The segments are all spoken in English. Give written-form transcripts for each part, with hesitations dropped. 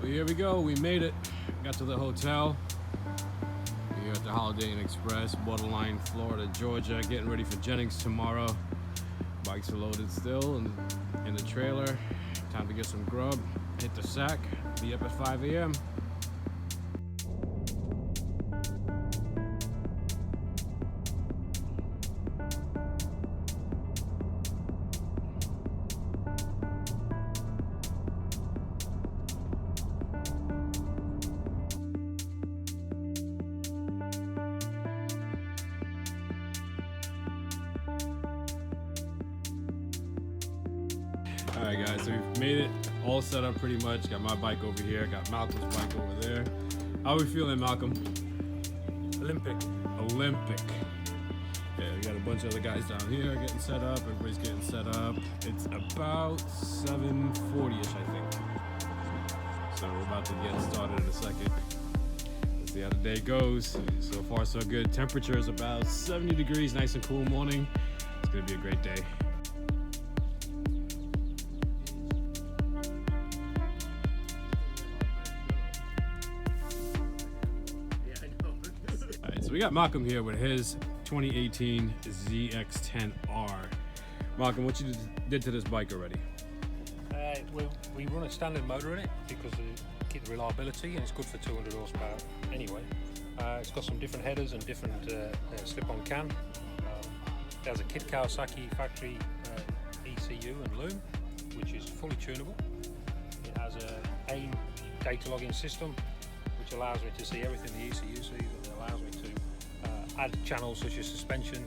Well, here we go. We made it. Got to the hotel. We're here at the Holiday Inn Express, Borderline, Florida, Georgia. Getting ready for Jennings tomorrow. Bikes are loaded still and in the trailer. Time to get some grub. Hit the sack. Be up at 5 a.m. Alright guys, so we've made it all set up pretty much. Got my bike over here, got Malcolm's bike over there. How are we feeling, Malcolm? Olympic. Yeah, we got a bunch of other guys down here getting set up. Everybody's getting set up. It's about 7:40ish, I think. So we're about to get started in a second. Let's see how the day goes. So far so good. Temperature is about 70 degrees, nice and cool morning. It's gonna be a great day. So we got Malcolm here with his 2018 ZX10R. Malcolm, what you did to this bike already? We run a standard motor in it because we keep the reliability, and it's good for 200 horsepower anyway. It's got some different headers and different slip-on cam. It has a Kit Kawasaki factory ECU and loom, which is fully tunable. It has a AIM data logging system, which allows me to see everything the ECU sees, and it allows me to add channels such as suspension,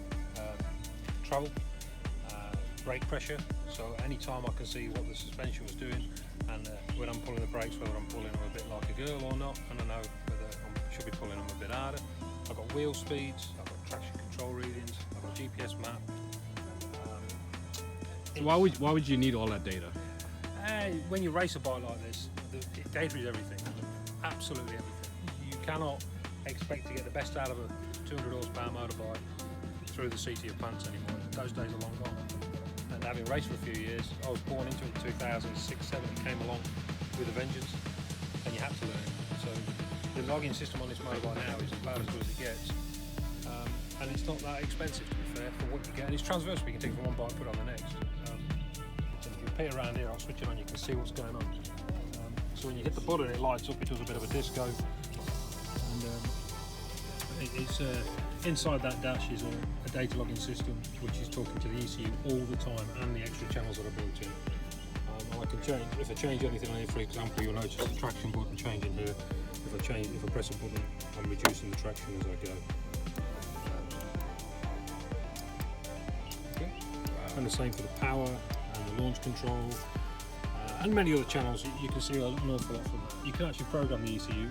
travel, brake pressure. So anytime I can see what the suspension was doing, and when I'm pulling the brakes, whether I'm pulling them a bit like a girl or not, and I know whether I should be pulling them a bit harder. I've got wheel speeds, I've got traction control readings, I've got GPS map. So why would you need all that data? When you race a bike like this, the data is everything, absolutely everything. You cannot expect to get the best out of a 200 horsepower motorbike through the seat of your pants anymore. Those days are long gone. And having raced for a few years, I was born into it in 2006-7, it came along with a vengeance, and you had to learn it. So the logging system on this motorbike now is about as good as it gets. And it's not that expensive, to be fair, for what you get. And it's transversal, you can take from one bike, put it on the next. So if you pit around here, I'll switch it on, you can see what's going on. So when you hit the button, it lights up, it does a bit of a disco. And it's inside that dash is a data logging system, which is talking to the ECU all the time, and the extra channels that are built in. And I can change, if I change anything on here, for example, you'll notice the traction button changing here. If I press a button, I'm reducing the traction as I go. Okay. And the same for the power and the launch control. And many other channels. You can see an awful lot from that. You can actually program the ECU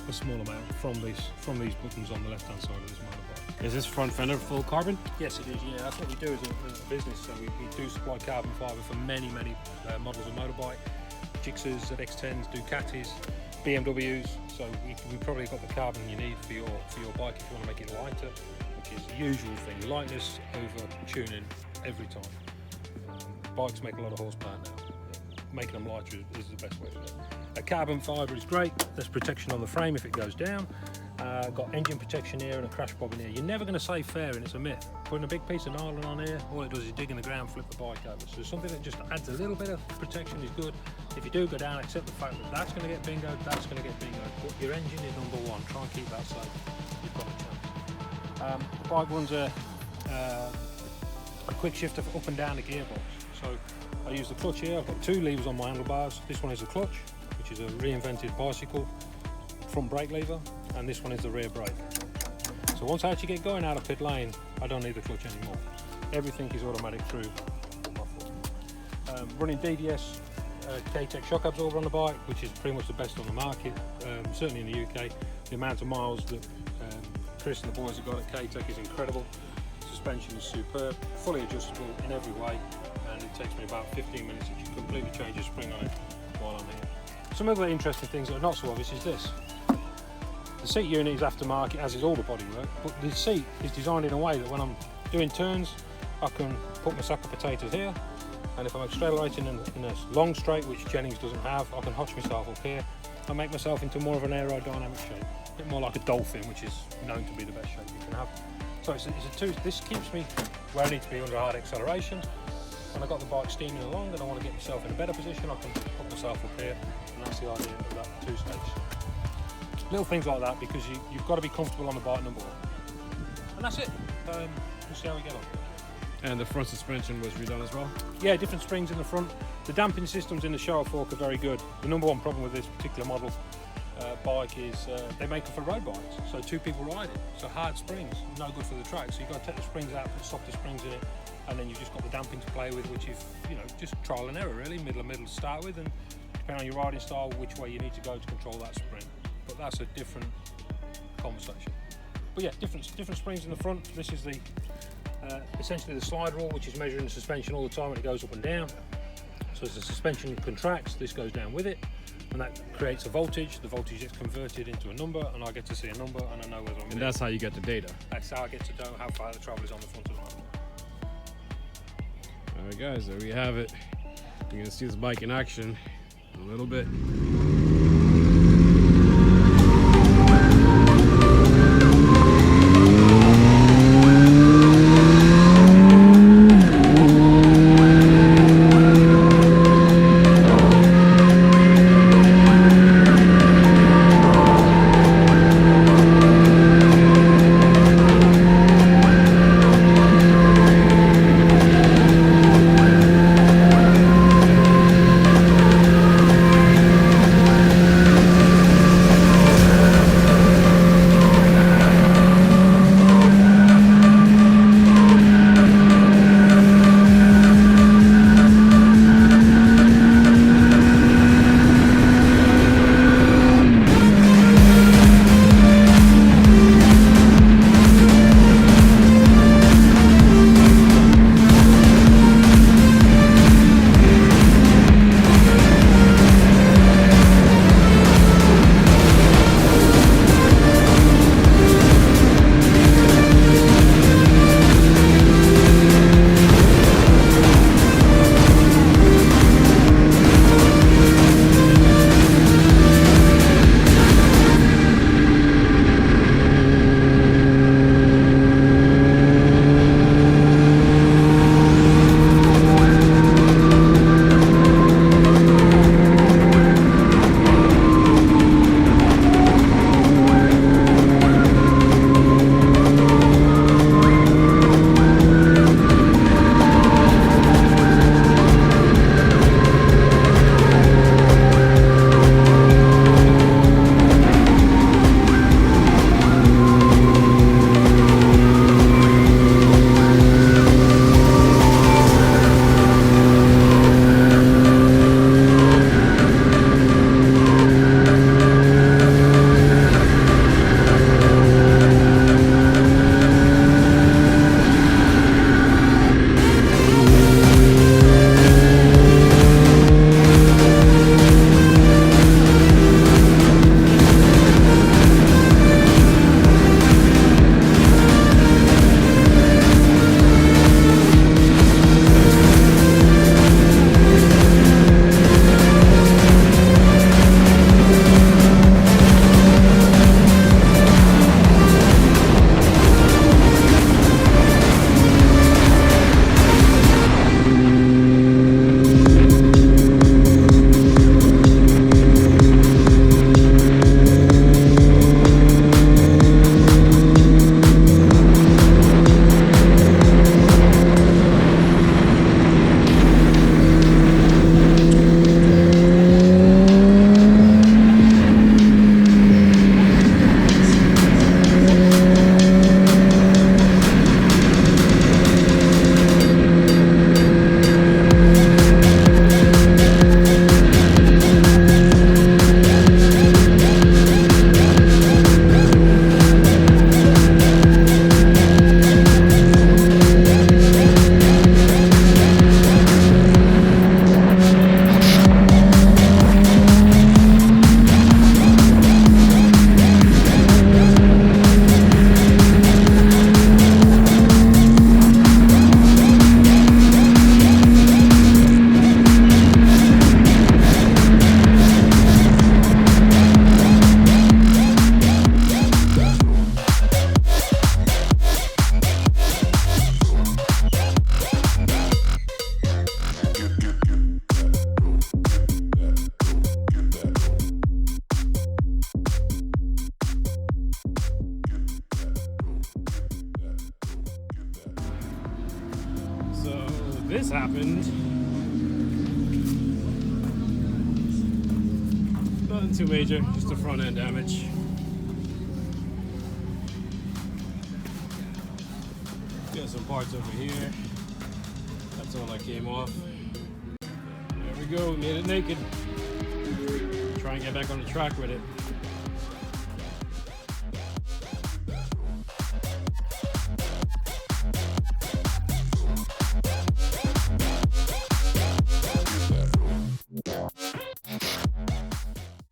a small amount from these buttons on the left hand side of this motorbike. Is this front fender full carbon? Yes, it is. Yeah, that's what we do as a business. So we do supply carbon fibre for many models of motorbike. Gixxers, ZX10s, Ducatis, BMWs. So we probably got the carbon you need for your bike if you want to make it lighter, which is the usual thing. Lightness over tuning every time. Bikes make a lot of horsepower now. Making them lighter is the best way to do it. Carbon fibre is great. There's protection on the frame if it goes down. Got engine protection here and a crash bobbin here. You're never going to save fairing, it's a myth. Putting a big piece of nylon on here, all it does is dig in the ground, flip the bike over. So something that just adds a little bit of protection is good. If you do go down, accept the fact that that's going to get bingoed, that's going to get bingoed. But your engine is number one. Try and keep that safe. You've got a chance. The bike runs a quick shifter for up and down the gearbox. So I use the clutch here. I've got two levers on my handlebars. This one is the clutch, which is a reinvented bicycle front brake lever, and this one is the rear brake. So once I actually get going out of pit lane, I don't need the clutch anymore. Everything is automatic through my foot. Running DDS K-Tech shock absorber on the bike, which is pretty much the best on the market, certainly in the UK. The amount of miles that Chris and the boys have got at K-Tech is incredible. Suspension is superb, fully adjustable in every way, and it takes me about 15 minutes to completely change the spring on it while I'm here. Some other interesting things that are not so obvious is this. The seat unit is aftermarket, as is all the bodywork, but the seat is designed in a way that when I'm doing turns, I can put my sack of potatoes here, And if I'm accelerating in a long straight, which Jennings doesn't have, I can hotch myself up here and make myself into more of an aerodynamic shape. A bit more like a dolphin, which is known to be the best shape you can have. So this keeps me where I need to be under hard acceleration. When I've got the bike steaming along and I want to get myself in a better position, I can put myself up here, and that's the idea of that 2-stage. Little things like that, because you've got to be comfortable on the bike, number one. And that's it. We'll see how we get on. And the front suspension was redone as well? Yeah, different springs in the front. The damping systems in the shower fork are very good. The number one problem with this particular model bike is they make it for road bikes, so 2 people ride it. So hard springs, no good for the track. So you've got to take the springs out, put softer springs in it, and then you've just got the damping to play with, which is, just trial and error really, middle to start with, and depending on your riding style, which way you need to go to control that spring. But that's a different conversation. But yeah, different springs in the front. This is the essentially the slide rule, which is measuring the suspension all the time when it goes up and down. So as the suspension contracts, this goes down with it, and that creates a voltage. The voltage gets converted into a number, and I get to see a number, and I know whether I'm. And that's how you get the data. That's how I get to know how far the travel is on the front of the motor. All right, guys, there we have it. You're gonna see this bike in action in a little bit. this happened. Nothing too major, just a front end damage. Got some parts over here. That's all that came off. There we go, we made it naked. Try and get back on the track with it.